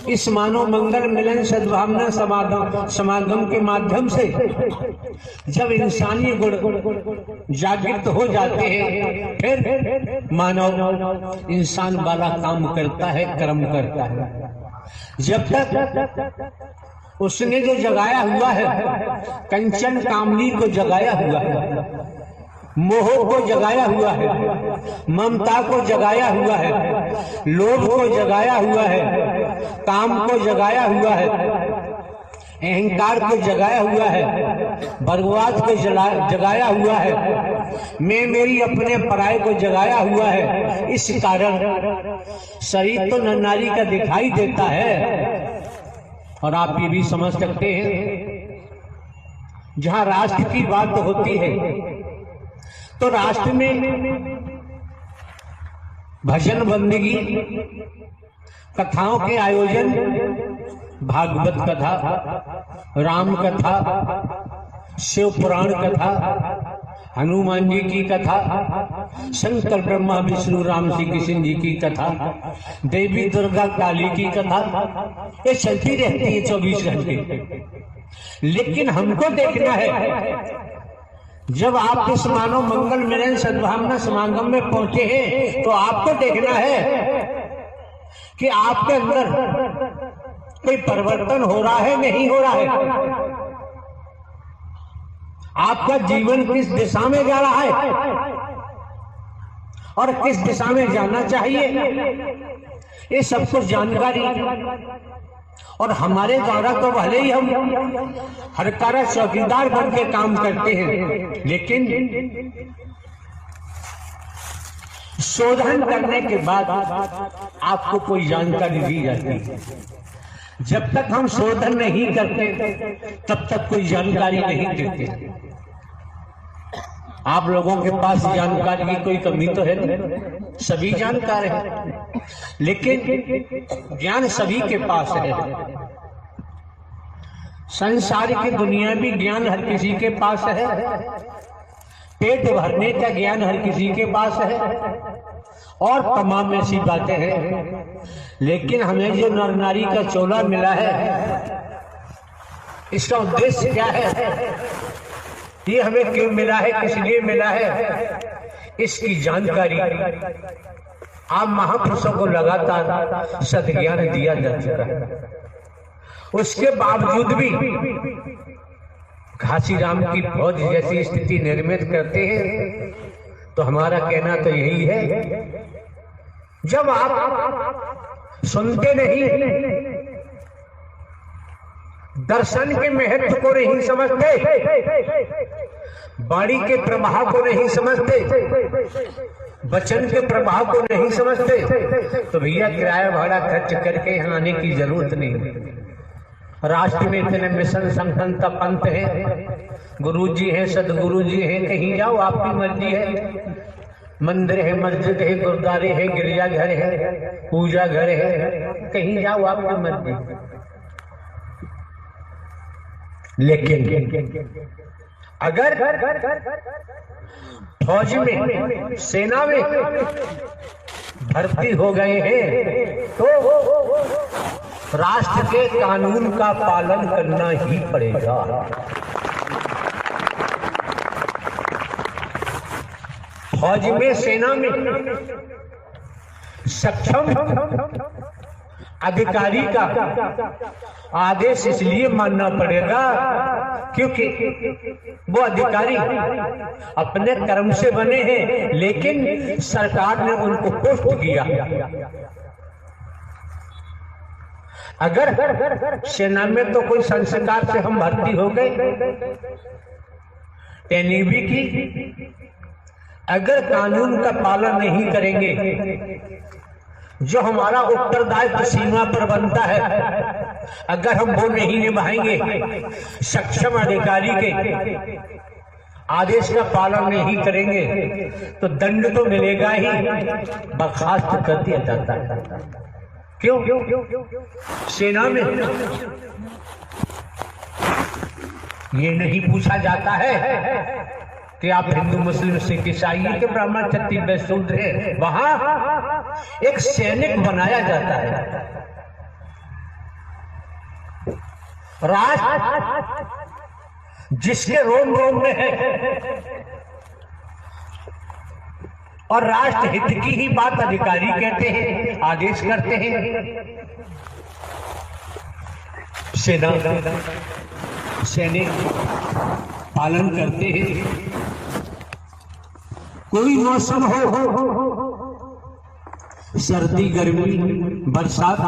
इस मानव मंगल मिलन सद्भावना समागम के माध्यम से जब इंसानी गुण जागृत हो जाते हैं, फिर मानव इंसान वाला काम करता है, कर्म करता है। जब तक उसने जो जगाया हुआ है, कंचन कामनी को जगाया हुआ है, मोह को जगाया हुआ है, ममता को जगाया हुआ है, लोभ को जगाया हुआ है, काम को जगाया हुआ है, अहंकार को जगाया हुआ है, बर्बाद को जगाया हुआ है, मैं मेरी अपने पराये को जगाया हुआ है। इस कारण शरीर तो नर नारी का दिखाई देता है। और आप ये भी समझ सकते हैं, जहां राष्ट्र की बात होती है तो राष्ट्र में भजन बंदगी, कथाओं के आयोजन, भागवत कथा, राम कथा, शिव पुराण कथा, हनुमान जी की कथा, शंकर ब्रह्मा विष्णु राम श्री कृष्ण जी की कथा, देवी दुर्गा काली की कथा, ये चलती रहती है 24 घंटे। लेकिन हमको देखना है, जब आप इस मानव मंगल मिलन सद्भावना समागम में पहुंचे हैं, तो आपको देखना है कि आपके अंदर कोई परिवर्तन हो रहा है, नहीं हो रहा है। आपका जीवन किस दिशा में जा रहा है और किस दिशा में जाना चाहिए, ये सब कुछ जानकारी। और हमारे द्वारा तो भले ही हम हर तरह चौकीदार बन के काम करते हैं, लेकिन शोधन करने के बाद आपको कोई जानकारी दी जाती है। जब तक हम शोधन नहीं करते तब तक कोई जानकारी नहीं देते। आप लोगों के पास जानकारी की कोई कमी तो है नहीं, सभी जानकार हैं, लेकिन ज्ञान सभी के पास है। संसार की दुनिया भी ज्ञान हर किसी के पास है, पेट भरने का ज्ञान हर किसी के पास है, और तमाम ऐसी बातें हैं। लेकिन हमें जो नर नारी का चोला मिला है, इसका उद्देश्य क्या है, ये हमें क्यों मिला है, किस लिए मिला है, इसकी जानकारी आप महापुरुषों को लगातार सद्ज्ञान दिया जा चुका है। उसके बावजूद भी घासीराम की फौज जैसी स्थिति निर्मित करते हैं, तो हमारा कहना तो यही है, जब आप सुनते नहीं, दर्शन के महत्व को नहीं समझते, वाणी के प्रभाव को नहीं समझते, वचन के प्रभाव को नहीं समझते, तो भैया किराया भाड़ा खर्च करके यहाँ आने की जरूरत नहीं। राष्ट्र में इतने मिशन संगठन का पंथ है, गुरुजी हैं, सदगुरु जी हैं, कहीं जाओ आपकी मर्जी है। मंदिर है, मस्जिद है, गुरुद्वारे है, गिरजाघर है, पूजा घर है, कहीं जाओ आपकी मर्जी। लेकिन अगर फौज में, सेना में भर्ती हो गए हैं, तो राष्ट्र के कानून का पालन करना ही पड़ेगा। फौज में, सेना में सक्षम अधिकारी का आदेश इसलिए मानना पड़ेगा क्योंकि वो अधिकारी अपने कर्म से बने हैं, लेकिन सरकार ने उनको पोस्ट किया। अगर सेना में तो कोई संस्कार से हम भर्ती हो गए, ट्रेनिंग भी की, अगर कानून का पालन नहीं करेंगे, जो हमारा उत्तरदायित्व सीमा पर बनता है, अगर हम वो नहीं निभाएंगे, सक्षम अधिकारी के आदेश का पालन नहीं करेंगे, तो दंड तो मिलेगा ही, बर्खास्त कर दिया जाता है। क्यों? सेना में ये नहीं पूछा जाता है कि आप हिंदू, मुस्लिम, सिख, ईसाई के ब्राह्मण, क्षत्रिय, वैश्य, शूद्र हैं। वहां एक सैनिक बनाया जाता है, राष्ट्र जिसके रोम रोम में है और राष्ट्र हित की ही बात अधिकारी कहते हैं, आदेश करते हैं। सेना सैनिक पालन करते हैं। कोई मौसम हो, सर्दी गर्मी बरसात,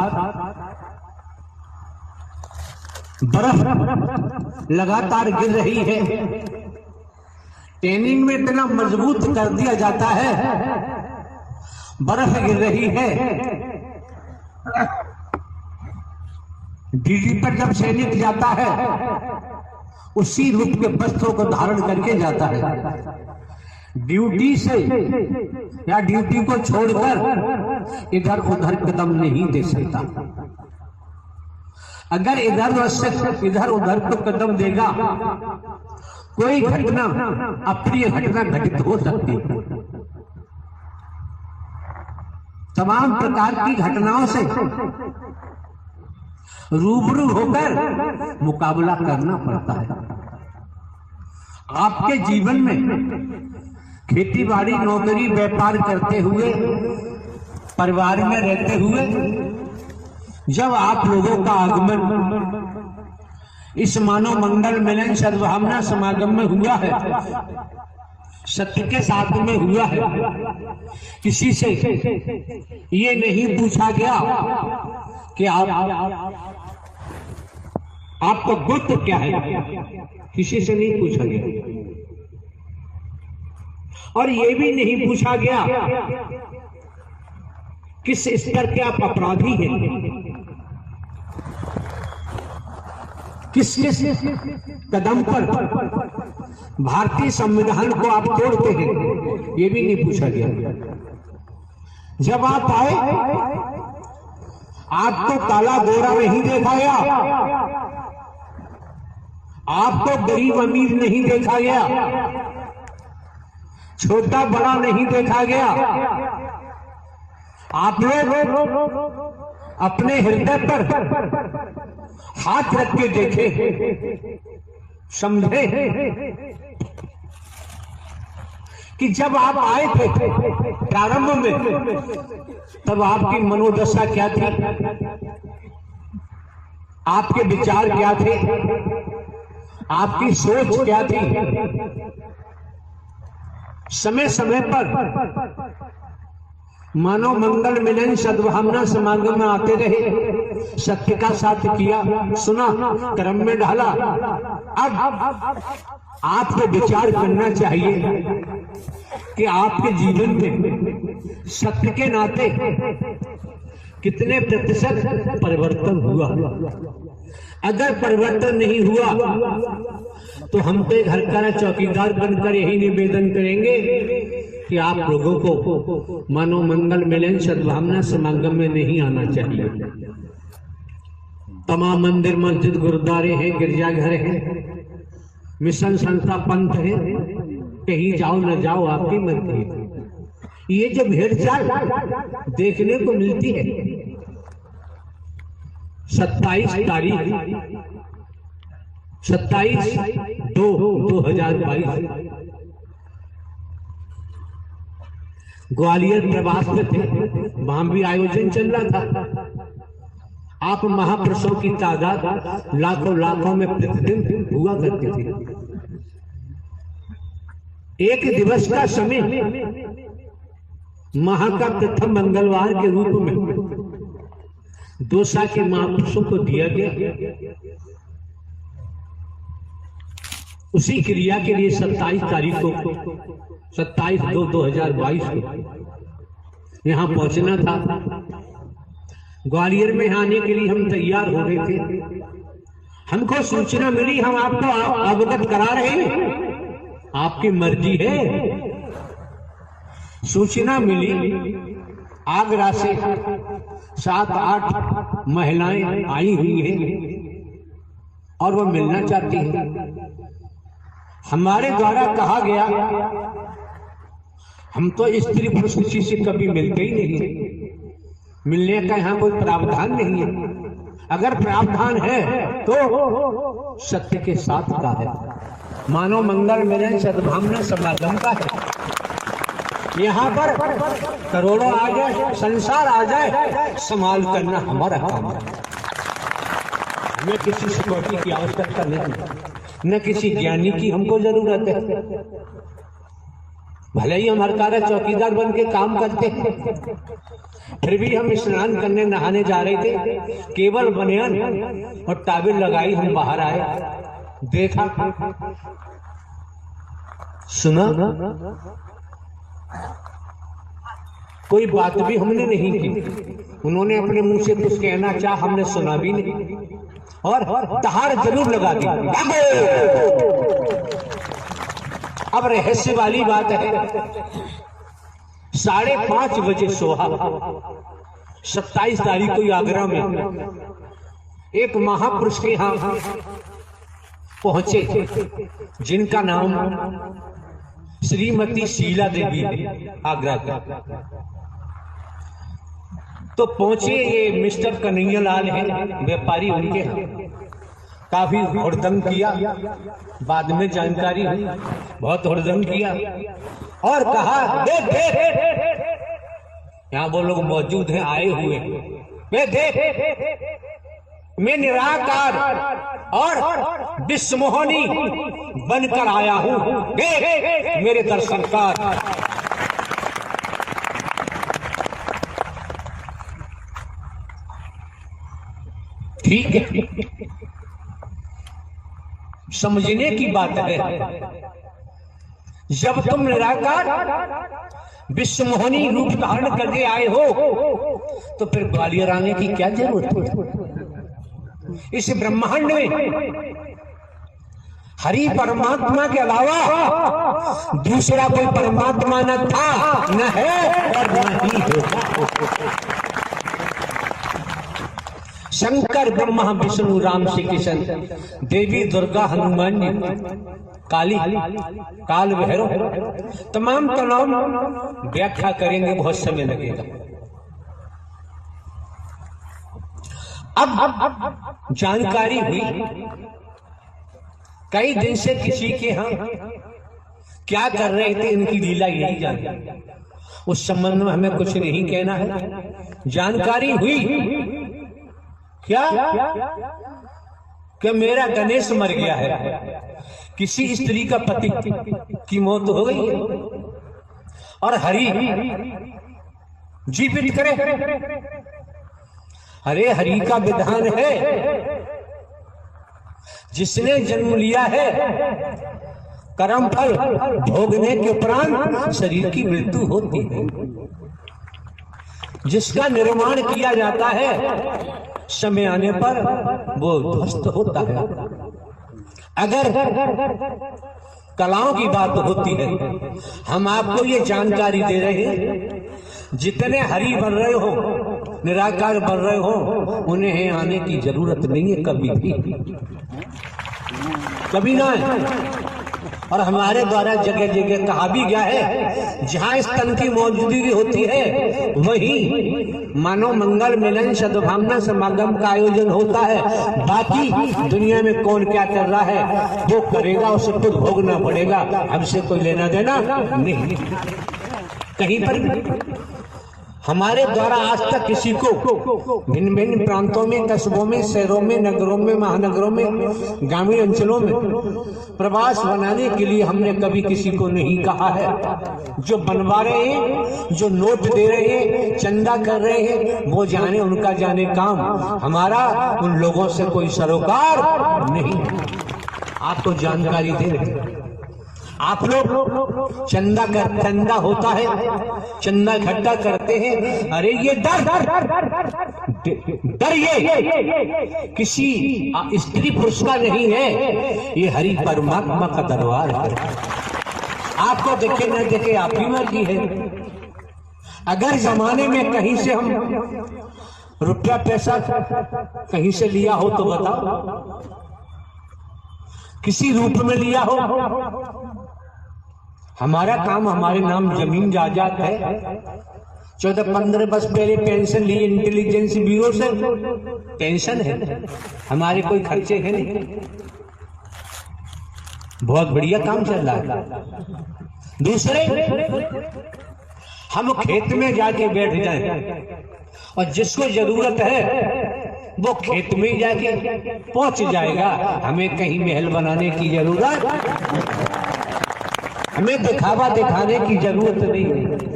बर्फ लगातार गिर रही है, ट्रेनिंग में इतना मजबूत कर दिया जाता है, बर्फ गिर रही है, ड्यूटी पर जब सैनिक जाता है उसी रूप के वस्त्रों को धारण करके जाता है। ड्यूटी से या ड्यूटी को छोड़कर इधर उधर कदम नहीं दे सकता। अगर इधर उधर को कदम देगा, कोई घटना, अप्रिय घटना घटित हो सकती है। तमाम प्रकार की घटनाओं से रूबरू होकर मुकाबला करना पड़ता है। आपके जीवन में खेती बाड़ी नौकरी व्यापार करते हुए, परिवार में रहते हुए, जब आप लोगों का आगमन इस मानव मंगल मिलन सद्भावना समागम में हुआ है, सत्य के साथ में हुआ है, किसी से ये नहीं पूछा गया कि आपका गोत्र क्या है, किसी से नहीं पूछा गया। और ये भी नहीं पूछा गया किस स्तर के आप अपराधी हैं, किस कदम पर भारतीय संविधान को आप तोड़ते हैं, ये भी नहीं पूछा गया। जब आप आए, आपको काला गोरा नहीं देखा गया, आपको गरीब अमीर नहीं देखा गया, छोटा बड़ा नहीं देखा गया। आप लोग अपने हृदय पर हाथ रख के देखे, समझे कि जब आप आए थे प्रारंभ में, तब आपकी मनोदशा क्या थी, आपके विचार क्या थे, आपकी सोच क्या थी। समय समय पर मानव मंगल मिलन सद्भावना समागम में आते रहे, सत्य का साथ किया, सुना, कर्म में ढाला। अब आपको विचार करना चाहिए कि आपके जीवन में सत्य के नाते कितने प्रतिशत परिवर्तन हुआ। अगर परिवर्तन नहीं हुआ तो हम तो घर का चौकीदार बनकर यही निवेदन करेंगे कि आप लोगों को मानव मंगल मिलन सद्भावना समागम में नहीं आना चाहिए। तमाम मंदिर मस्जिद गुरुद्वारे हैं, गिरजाघर हैं, मिशन संस्था पंथ है, कहीं जाओ न जाओ आपकी मर्जी। ये जो भेड़चाल देखने को मिलती है, 27/2/2022 ग्वालियर प्रवास में थे, वहां भी आयोजन चल रहा था। आप महापुरुषों की तादाद लाखों लाखों में प्रतिदिन हुआ करती थी। एक दिवस का समय माह का प्रथम मंगलवार के रूप में दोसा के महापुरुषों को दिया गया। उसी क्रिया के लिए 27/2/2022 को यहाँ पहुंचना था। ग्वालियर में आने के लिए हम तैयार हो गए थे। हमको सूचना मिली, हम आपको अवगत करा रहे हैं, आपकी मर्जी है। सूचना मिली आगरा से 7-8 महिलाएं आई हुई हैं और वो मिलना चाहती हैं। हमारे द्वारा कहा गया, हम तो स्त्री पुरुष किसी से कभी मिलते ही नहीं, मिलने का यहाँ कोई प्रावधान नहीं है। अगर प्रावधान है तो सत्य के साथ का है, मानव मंगल मिलन सद्भावना समागम का है। यहाँ पर करोड़ों आ जाए, संसार आ जाए, संभाल करना हमारा काम है। हमें किसी सिक्योरिटी की आवश्यकता नहीं, न किसी ज्ञानी की हमको जरूरत है। भले ही हम हर कार्य चौकीदार बन के काम करते हैं, फिर भी हम स्नान करने नहाने जा रहे थे, केवल बनियान और टाबिल लगाई हम बाहर आए, देखा, सुना, कोई बात भी हमने नहीं की। उन्होंने अपने मुंह से कुछ कहना चाहा, हमने सुना भी नहीं, और दहाड़ जरूर लगा दी। अब रहस्य वाली बात है, 5:30 बजे सोहा 27 तारीख को आगरा में एक महापुरुष के यहां पहुंचे, जिनका नाम श्रीमती शीला देवी है, आगरा का। तो पहुंचे, ये मिस्टर कन्हैया लाल है, व्यापारी, उनके यहाँ काफी हुड़दंग किया। बाद में जानकारी हुई बहुत हुड़दंग किया और कहा, देख देख, यहाँ वो लोग मौजूद हैं, आए हुए, वे देख, मैं निराकार और विश्वमोहनी बनकर आया हूं, देख मेरे दर्शन कर। ठीक है, समझने की बात है। जब तुम निराकार विश्वमोहनी रूप धारण करके आए हो, तो फिर ग्वालियर आने की क्या जरूरत है? इस ब्रह्मांड में हरि परमात्मा के अलावा दूसरा कोई परमात्मा न था, न है और न ही है। शंकर, ब्रह्मा, विष्णु, राम, श्री कृष्ण, देवी, दुर्गा, हनुमान जी, काली, काल भैरव, तमाम व्याख्या करेंगे, बहुत समय लगेगा। अब जानकारी हुई, कई दिन से किसी के यहाँ क्या कर रहे थे, इनकी लीला यही जानी, उस संबंध में हमें कुछ नहीं कहना है। जानकारी हुई क्या कि मेरा गणेश मर गया है, किसी स्त्री का पति की मौत हो गई है, और हरि जीवित करे। अरे हरि का विधान है, जिसने जन्म लिया है, कर्म फल भोगने के उपरांत शरीर की मृत्यु होती है। जिसका निर्माण किया जाता है, समय आने पर वो ध्वस्त होता है। अगर कलाओं की बात होती है, हम आपको ये जानकारी दे रहे हैं, जितने हरि बन रहे हो, निराकार बन रहे हो, उन्हें आने की जरूरत नहीं है, कभी भी, कभी ना है। और हमारे द्वारा जगह जगह कहा भी गया है, जहां इस तन की मौजूदगी होती है, वहीं मानव मंगल मिलन सद्भावना समागम का आयोजन होता है। बाकी दुनिया में कौन क्या कर रहा है, वो करेगा, उसे खुद भोगना पड़ेगा, हमसे कोई लेना देना नहीं। कहीं पर भी हमारे द्वारा आज तक किसी को भिन्न भिन्न प्रांतों में, कस्बों में, शहरों में, नगरों में, महानगरों में, ग्रामीण अंचलों में प्रवास बनाने के लिए हमने कभी किसी को नहीं कहा है। जो बनवा रहे हैं, जो नोट दे रहे हैं, चंदा कर रहे हैं, वो जाने, उनका जाने काम, हमारा उन लोगों से कोई सरोकार नहीं। आपको जानकारी दे रहे हैं, आप लोग चंदा होता है, चंदा इकट्ठा करते हैं। अरे ये डर ये किसी स्त्री पुरुष का नहीं है, ये हरि परमात्मा का दरबार है। आपको देखे न देखे आपकी मर्जी है। अगर जमाने में कहीं से हम रुपया पैसा कहीं से लिया हो तो बताओ, किसी रूप में लिया हो। हमारा काम, हमारे नाम जमीन जायदाद है, 14-15 वर्ष पहले पेंशन ली इंटेलिजेंस ब्यूरो से, पेंशन है, हमारे कोई खर्चे हैं नहीं, बहुत बढ़िया काम चल रहा है। दूसरे, हम खेत में जाके बैठ जाएं और जिसको जरूरत है वो खेत में जाके पहुंच जाएगा, हमें कहीं महल बनाने की जरूरत, हमें दिखावा दिखाने की जरूरत नहीं है।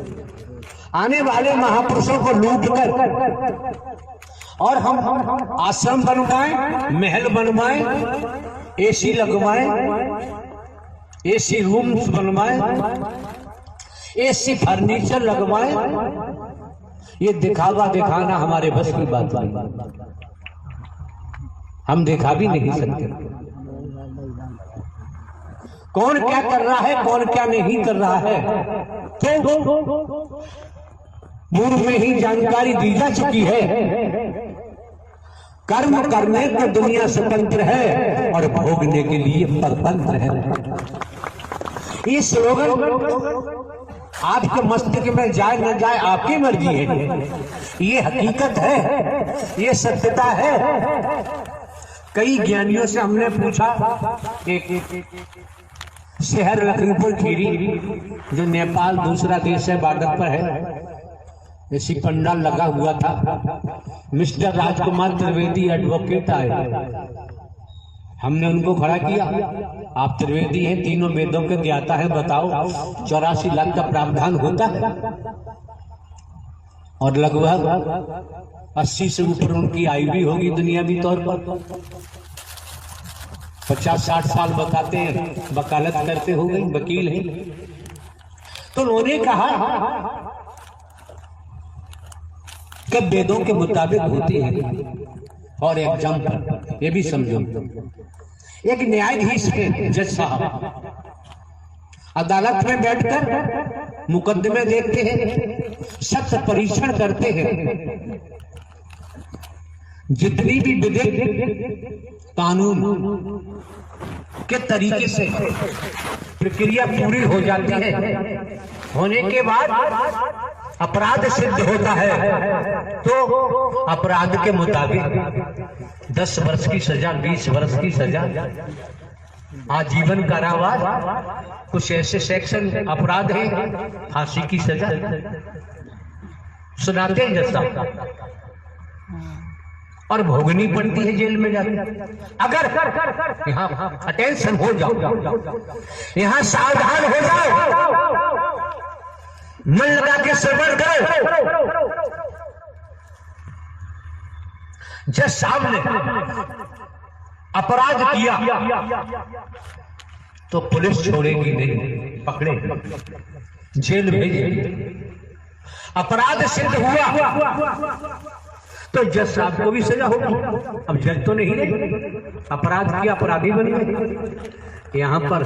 आने वाले महापुरुषों को लूट कर और हम आश्रम बनवाएं, महल बनवाएं, एसी लगवाएं, एसी रूम्स बनवाएं, एसी फर्नीचर लगवाएं, ये दिखावा दिखाना हमारे बस की बात नहीं, हम दिखा भी नहीं सकते। कौन क्या कर रहा है, कौन क्या नहीं कर रहा है, तो पूर्व में ही जानकारी दी जा चुकी है। कर्म करने की दुनिया स्वतंत्र है और भोगने के लिए परतंत्र है। ये स्लोगन आपके मस्तिष्क में जाए न जाए आपकी मर्जी है, ये हकीकत है, ये सत्यता है। कई ज्ञानियों से हमने पूछा, एक शहर लखनपुर खीरी जो नेपाल दूसरा देश है, बॉर्डर पर है, ऐसी पंडाल लगा हुआ था। मिस्टर राजकुमार त्रिवेदी एडवोकेट आए, हमने उनको खड़ा किया, आप त्रिवेदी हैं, तीनों वेदों के ज्ञाता है, बताओ 84 लाख का प्रावधान होता है और लगभग 80 से ऊपर उनकी आयु भी होगी दुनियावी तौर पर, 50-60 साल बताते हैं, वकालत करते हो गए, वकील हैं। तो उन्होंने कहा कि वेदों के मुताबिक होती है। और एग्जाम्पल ये भी समझो, एक न्यायाधीश है, जज साहब अदालत में बैठकर मुकदमे देखते हैं, सत्य परीक्षण करते हैं, जितनी भी विधिक कानून के तरीके से प्रक्रिया पूरी हो जाती है, होने के बाद अपराध सिद्ध होता है तो अपराध के मुताबिक 10 वर्ष की सजा, 20 वर्ष की सजा, आजीवन कारावास, कुछ ऐसे सेक्शन अपराध है फांसी की सजा सुनाते हैं जज साहब, और भोगनी पड़ती है जेल में जाकर। अगर यहाँ अटेंशन हो जाओ, यहाँ सावधान हो जाओ, मन लगा के श्रवण करो। जज साहब ने अपराध किया तो पुलिस छोड़ेगी नहीं, पकड़े, जेल भेजेगी। अपराध सिद्ध हुआ तो जज साहब को भी सजा होगी। अब जज तो नहीं है, अपराध किया, अपराधी बन गए। यहां पर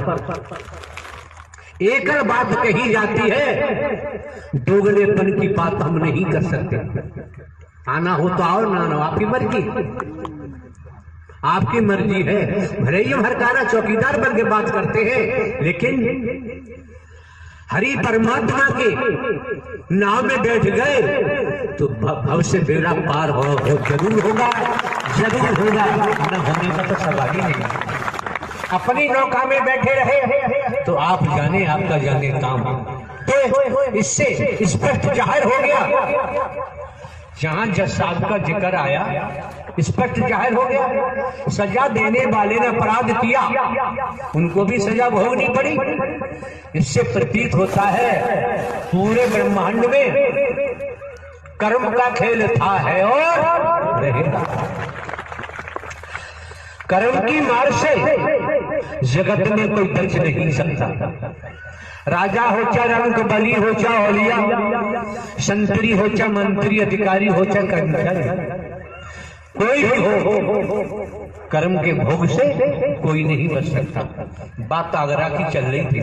एक बात कही जाती है, दोगलेपन की बात हम नहीं कर सकते। आना हो तो आओ, ना ना आपकी मर्जी, आपकी मर्जी है। भले ही हम हरकारा चौकीदार बन के बात करते हैं, लेकिन हरि परमात्मा के नाव में बैठ गए तो भव से बेड़ा पार हो जरूर होगा, जरूर होगा, न होने का तो सवाल ही नहीं। अपनी नौका में बैठे रहे तो आप जाने, आपका जाने काम। तो इससे स्पष्ट जाहिर हो गया, जहां जज साहब का जिक्र आया स्पष्ट जाहिर हो गया, सजा देने वाले ने अपराध किया, उनको भी सजा भोगनी पड़ी। इससे प्रतीत होता है पूरे ब्रह्मांड में कर्म का खेल था, है और रहेगा। कर्म की मार से जगत में कोई बच नहीं सकता। राजा हो चाहे रंग बली हो चाहे औलिया, संतरी हो चाहे मंत्री, अधिकारी हो चाहे कर्मचारी, कोई भी हो, कर्म के भोग से कोई नहीं बच सकता। बात आगरा की चल रही थी,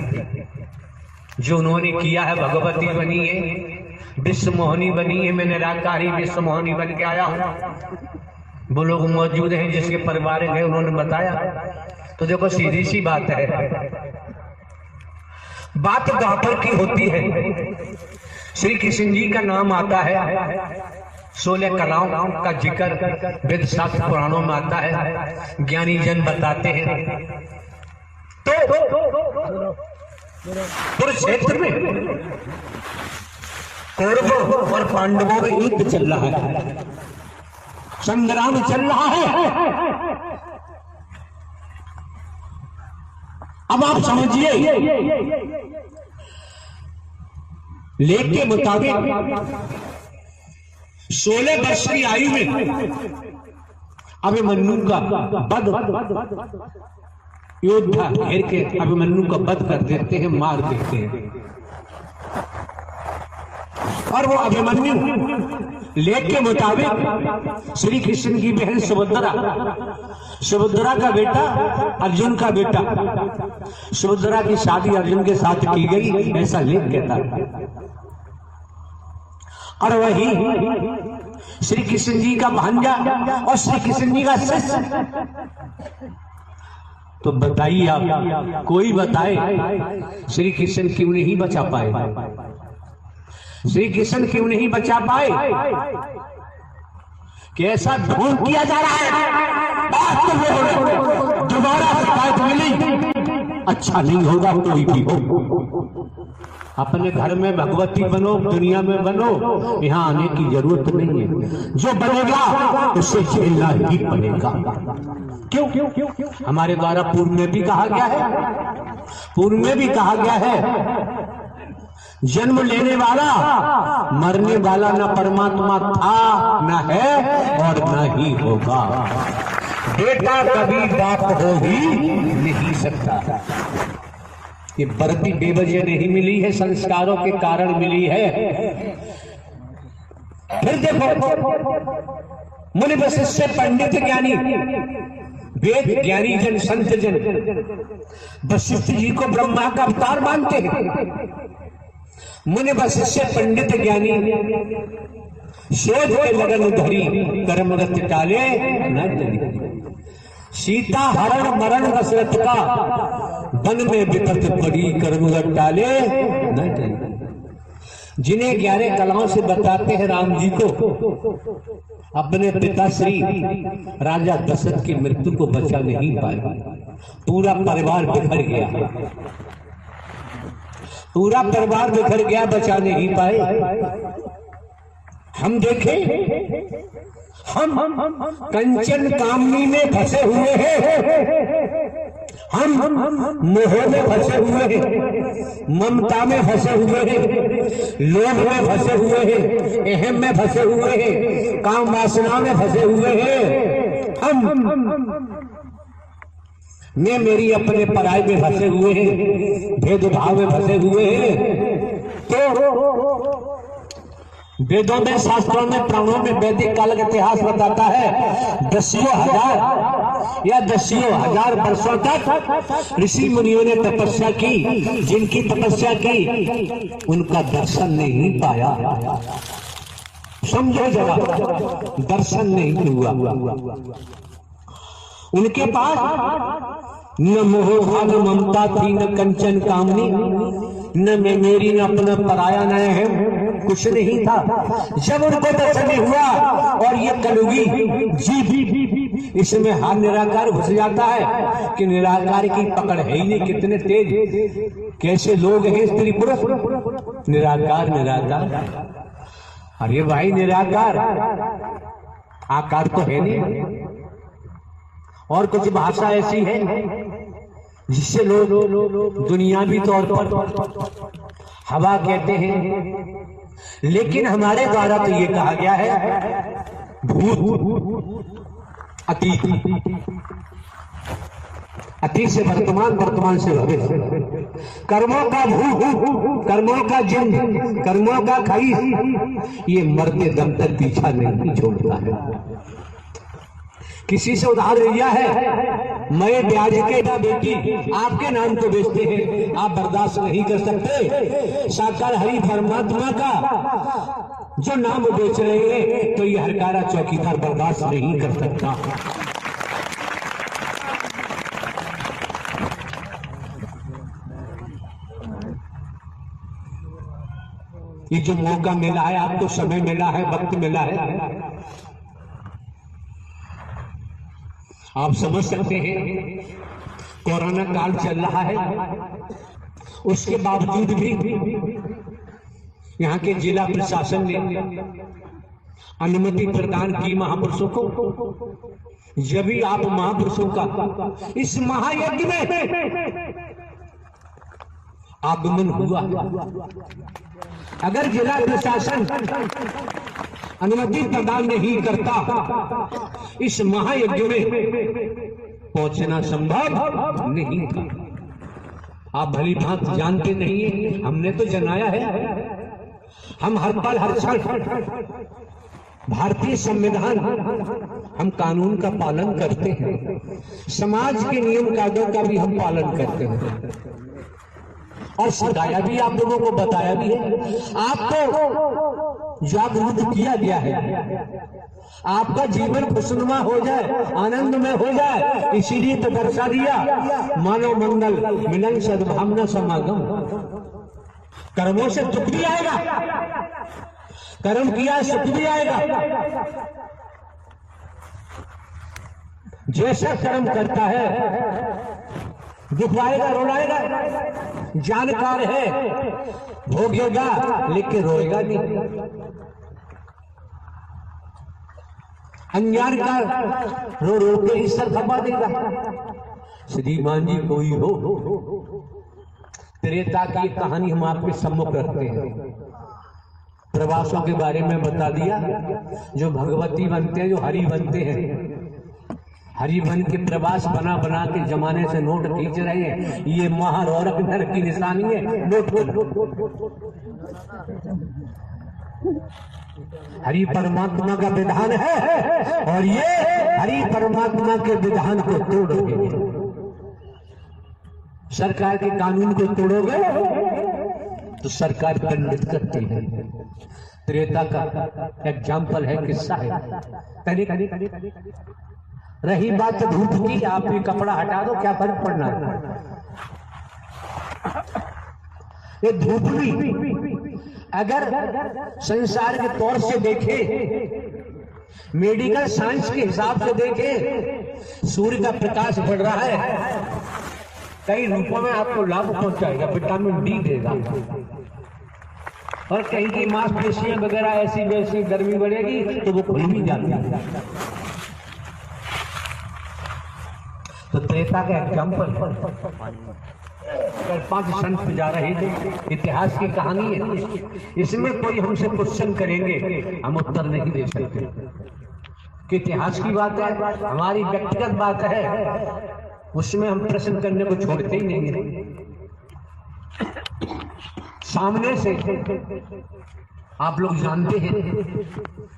जो उन्होंने किया है, भगवती बनी है, विश्व मोहनी बनी है, मैं निराकारी विश्व मोहनी बन के आया हूं। वो लोग मौजूद हैं जिसके परिवार गए, उन्होंने बताया। तो देखो सीधी सी बात है, बात द्वापर की होती है, श्री कृष्ण जी का नाम आता है, 16 कलाओं का जिक्र वेद शास्त्र पुराणों में आता है, ज्ञानी जन बताते हैं। तो कुरुक्षेत्र में कौरवों और पांडवों में युद्ध चल रहा है, संग्राम चल रहा है। अब आप समझिए, लेख के मुताबिक 16 वर्ष की आयु में अभिमन्यु का वध, योद्धा घेर के अभिमन्यु का वध कर देते हैं, मार देते हैं। और वो अभिमन्यु लेख के मुताबिक श्री कृष्ण की बहन सुभद्रा का बेटा, अर्जुन का बेटा, सुभद्रा की शादी अर्जुन के साथ की गई, ऐसा लेख कहता है। और वही श्री कृष्ण जी का भांजा और श्री कृष्ण जी का शिष्य। तो बताइए आप, कोई बताए श्री कृष्ण क्यों नहीं बचा पाए? श्री कृष्ण क्यों नहीं बचा पाए? कैसा ढोंग किया जा रहा है? बात तो वो दोबारा शिकायत मिली, अच्छा नहीं होगा कोई भी हो। अपने घर में भगवती बनो, दुनिया में बनो, यहाँ आने की जरूरत नहीं है। जो बनेगा उसे झेलना ही पड़ेगा। क्यों? हमारे द्वारा पूर्व में भी कहा गया है, जन्म लेने वाला मरने वाला न परमात्मा था, न है और न ही होगा। बेटा कभी बाप हो ही नहीं सकता। ये बर्ती बेवजह नहीं मिली है, संस्कारों के कारण मिली है। फिर देखो, मुनि वशिष्ठ पंडित ज्ञानी, वेद ज्ञानी जन, संत जन वशिष्ठ जी को ब्रह्मा का अवतार मानते हैं। मुनि वशिष्ठ पंडित ज्ञानी शोध के लगन धरी, कर्म रत टाले न डरी। सीता हरण मरण दशरथ का, वन में विपत पड़ी, कर्म रत टाले न डरी। जिन्हें 11 कलाओं से बताते हैं राम जी को, अपने पिता श्री राजा दशरथ की मृत्यु को बचा नहीं पाए। पूरा परिवार बिखर गया, बचा नहीं पाए। हम देखें, हम कंचन कामनी में फंसे हुए हैं, हम मोह में फंसे हुए हैं, ममता में फंसे हुए हैं, लोभ में फंसे हुए हैं, अहम में फंसे हुए हैं, काम वासना में फंसे हुए हैं। हम मैं मेरी अपने पराई में फंसे हुए हैं, भेदभाव में फंसे हुए हैं। तो वेदों में, शास्त्रों में, पुराणों में वैदिक काल का इतिहास बताता है, 10,000 वर्षों तक ऋषि मुनियों ने तपस्या की। जिनकी तपस्या की उनका दर्शन नहीं पाया। समझो जरा, दर्शन नहीं हुआ। उनके पास न मोह न ममता थी, न कंचन कामनी, न मैं मेरी, न अपना पराया, न है, कुछ नहीं था। जब उनको दर्शन हुआ और ये कलयुगी जीव इसमें हाथ निराकार घुस जाता है कि निराकार की पकड़ है ही नहीं। कितने तेज, कैसे लोग हैं स्त्री पुरुष, निराकार। अरे भाई, निराकार आकार तो है नहीं। और कुछ भाषा ऐसी है जिससे लोग दुनियावी तौर पर हवा कहते हैं, लेकिन हमारे द्वारा तो ये कहा गया है भूत, अतीत, अतीत से वर्तमान, वर्तमान से भविष्य, कर्मों का भूत, कर्मों का जन्म, कर्मों का खाई, ये मरते दम तक पीछा नहीं छोड़ता है। किसी से उधार लिया है, मैं ब्याज के बेटी आपके नाम को बेचते हैं, आप बर्दाश्त नहीं कर सकते। साकार हरि परमात्मा का जो नाम बेच रहे हैं, तो ये हरकारा चौकीदार बर्दाश्त नहीं कर सकता। ये जो मौका मिला है आपको, समय मिला है, वक्त मिला है, आप समझ सकते हैं कोरोना काल चल रहा है, उसके बावजूद भी यहाँ के जिला प्रशासन ने अनुमति प्रदान की महापुरुषों को। जब भी आप महापुरुषों का इस महायज्ञ में आगमन हुआ, अगर जिला प्रशासन अनुमति प्रदान नहीं करता इस महायज्ञ में पहुंचना संभव नहीं था। आप भली भांति जानते नहीं है, हमने तो जनाया है। हम हर पल हर क्षण भारतीय संविधान, हम कानून का पालन करते हैं, समाज के नियम कायदों का भी हम पालन करते हैं और सिखाया भी, आप लोगों को बताया भी है, आपको जागरूक किया गया है, आपका जीवन खुशनुमा हो जाए, आनंद में हो जाए, इसीलिए तो दर्शा दिया मानव मंगल मिलन सद्भावना समागम। कर्मों से दुख भी आएगा, कर्म किया सुख भी आएगा। जैसा कर्म करता है दुख आएगा, रोलाएगा, जानकार है भोगेगा लेकिन रोएगा नहीं, अनजान का रो रो के ही सर खपा देगा। श्रीमान जी कोई हो, त्रेता की कहानी हम आपके सम्मुख रखते हैं। प्रवासों के बारे में बता दिया, जो भगवती बनते हैं, जो हरि बनते हैं, हरि बन के प्रवास बना बना के जमाने से नोट खींच रहे हैं, ये महारौरक नर की निशानी है। नोट हरि परमात्मा का विधान है और ये हरि परमात्मा के विधान को तोड़ोगे, सरकार के कानून को तोड़ोगे तो सरकार दंडित करती है। त्रेता का एग्जाम्पल है, किस्सा है। रही बात धूप की, आप ये कपड़ा हटा दो, क्या फर्क पड़ना है। ये धूप भी अगर संसार के तौर से देखे, मेडिकल साइंस के हिसाब से देखे, सूर्य का प्रकाश बढ़ रहा है, कई रूपों में आपको लाभ पहुंचाएगा, विटामिन डी देगा, और कहीं की मांसपेशियां वगैरह ऐसी वैसी गर्मी बढ़ेगी तो वो खुल भी जाती है। तो त्रेता का एग्जाम्पल, 5 संत जा रहे थे, इतिहास की कहानी है, इसमें कोई हमसे क्वेश्चन करेंगे हम उत्तर नहीं दे सकते कि इतिहास की बात है, हमारी व्यक्तिगत बात है, उसमें हम प्रश्न करने को छोड़ते ही नहीं है। सामने से आप लोग जानते हैं,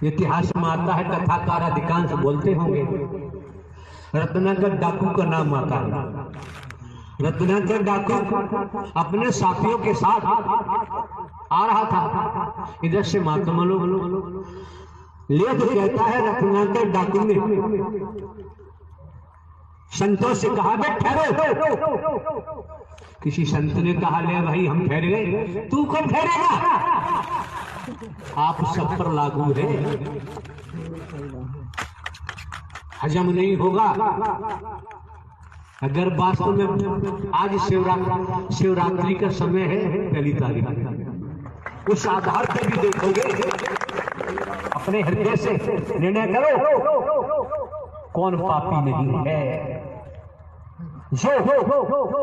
इतिहास में आता है, कथाकार अधिकांश बोलते होंगे, रत्नाकर डाकू का नाम आता है। रत्नाकर डाकू अपने साथियों के साथ आ रहा था, इधर से महात्मा लोग ले तो कहता है, रत्नाकर डाकू ने संतों से कहा, बे ठहरो। किसी संत ने कहा, ले भाई हम ठहर गए, तू कब ठहरेगा, आप सब पर लागू है, हजम नहीं होगा। अगर वास्तव में आज शिवरात्रि का समय है, पहली तारीख, उस आधार पर भी देखोगे, अपने हृदय से निर्णय करो कौन पापी नहीं है। जो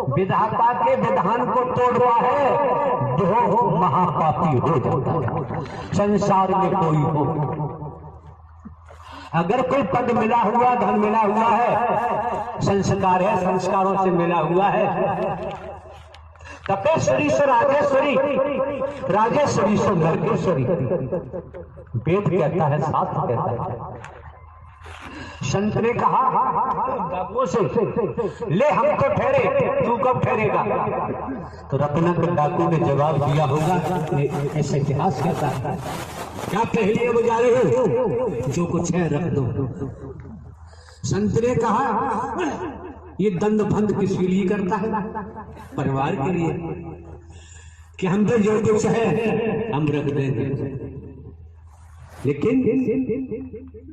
विधाता के विधान को तोड़ रहा है वो महापापी हो जाता है। संसार में कोई हो, अगर कोई पद मिला हुआ, धन मिला हुआ है, संस्कार है, संस्कारों से मिला हुआ है, तपेश्वरी से राजेश्वरी, राजेश्वरी से नरकेश्वरी, वेद कहता है, शास्त्र कहता है। संत ने कहा डाकुओं से, ले हम तो ठहरे, तू कब ठहरेगा। तो रत्नाकर डाकू ने जवाब दिया होगा, ऐसा इतिहास कहता है, क्या पहले बजा रहे हो, जो कुछ है रख दो। संत ने कहा, ये दंड बंद किसके लिए करता है, परिवार के लिए। कि हम तो जो कुछ है हम रख देंगे, लेकिन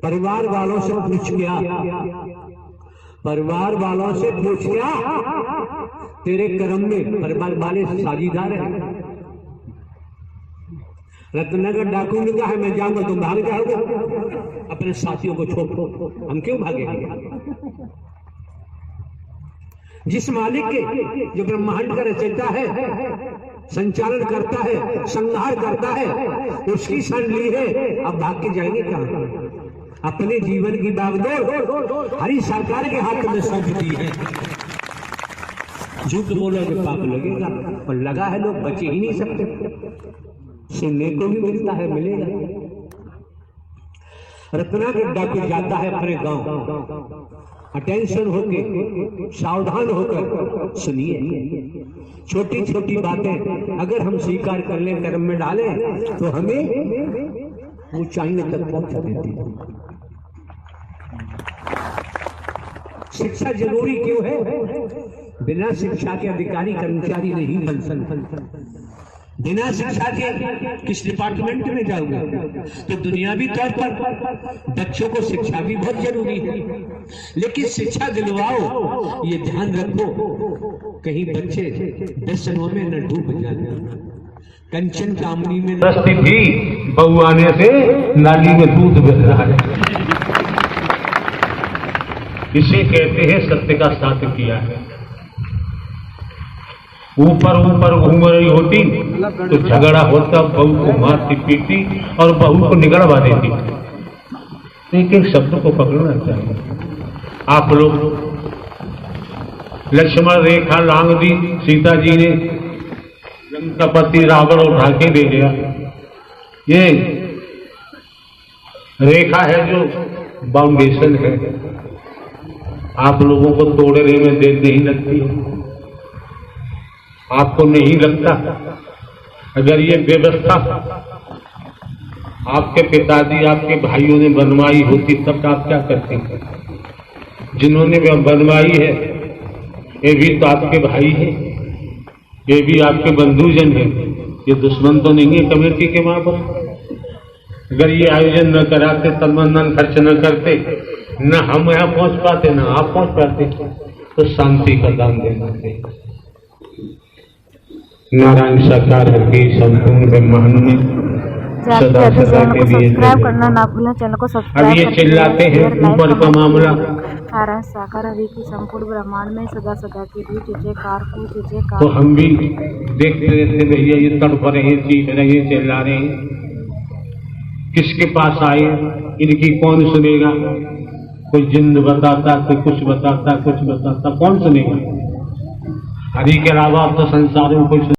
परिवार वालों से पूछ लिया, परिवार वालों से पूछ लिया, तेरे कर्म में परिवार वाले साझीदार हैं। रत्नगर डाकू ने कहा है मैं जाऊंगा, तुम भाग जाओगे अपने साथियों को छोड़, हम क्यों भागेंगे? जिस मालिक के जो ब्रह्मांड का रचयिता है, संचालन करता है, संहार करता है, उसकी शरण ली है, अब भाग के जाएंगे कहां? अपने जीवन की बागडोर हरि सरकार के हाथ में सौंप दी है। झूठ बोलोगे पाप लगेगा, और लगा है लोग बचे ही नहीं सकते। सुनने को भी मिलता है, मिलेगा। रत्नागिरी डाकू जाता है अपने गांव, अटेंशन होके सावधान होकर सुनिए। छोटी छोटी बातें अगर हम स्वीकार कर लें, कर्म में डालें, तो हमें ऊंचाई तक पहुंचा देती है। शिक्षा जरूरी क्यों है? बिना शिक्षा के अधिकारी कर्मचारी नहीं बन सकते। बिना शिक्षा के किस डिपार्टमेंट में जाओगे? तो दुनियावी तौर पर बच्चों को शिक्षा भी बहुत जरूरी है, लेकिन शिक्षा दिलवाओ, ये ध्यान रखो कहीं बच्चे व्यसनों में न डूब जाए। कंचन कामनी में दस्ती थी, बहू आने से नाली में दूध बह रहा है। इसे कहते हैं सत्य का साथ किया है। ऊपर ऊपर घूम रही होती तो झगड़ा होता, बहू को मारती पीटती और बहू को निगलवा देती। एक एक शब्द को पकड़ना चाहिए। आप लोग लक्ष्मण रेखा लांग दी, सीता जी ने लंकापति रावण उठा के दे दिया। ये रेखा है जो बाउंडेशन है, आप लोगों को तोड़ने में देर नहीं लगती है। आपको नहीं लगता अगर ये व्यवस्था आपके पिताजी आपके भाइयों ने बनवाई होती तब आप क्या करते? जिन्होंने बनवाई है ये भी तो आपके भाई हैं, ये भी आपके बंधुजन हैं, ये दुश्मन तो नहीं है कमेटी के वहां पर। अगर ये आयोजन न कराते, तन खर्च न करते, न हम यहाँ पहुंच पाते, न आप पहुंच पाते, तो शांति का दान देना चाहिए। नारायण साकार हरि संपूर्ण ब्रह्मांड में सदा सदा के लिए सब्सक्राइब करना ना भूलें, चैनल को सब्सक्राइब। अब ये चिल्लाते हैं ऊपर का मामला। नारायण साकार हरि की संपूर्ण ब्रह्मांड में सदा सदा के लिए जयकार को जयकार। तो हम भी देखते रहते भैया ये तड़प रहे, चीख रहे, चिल्ला रहे, किसके पास आए, इनकी कौन सुनेगा? कोई जिन्न बताता, कोई कुछ बताता, कौन सुनेगा? हरि के अलावा तो संसार में कोई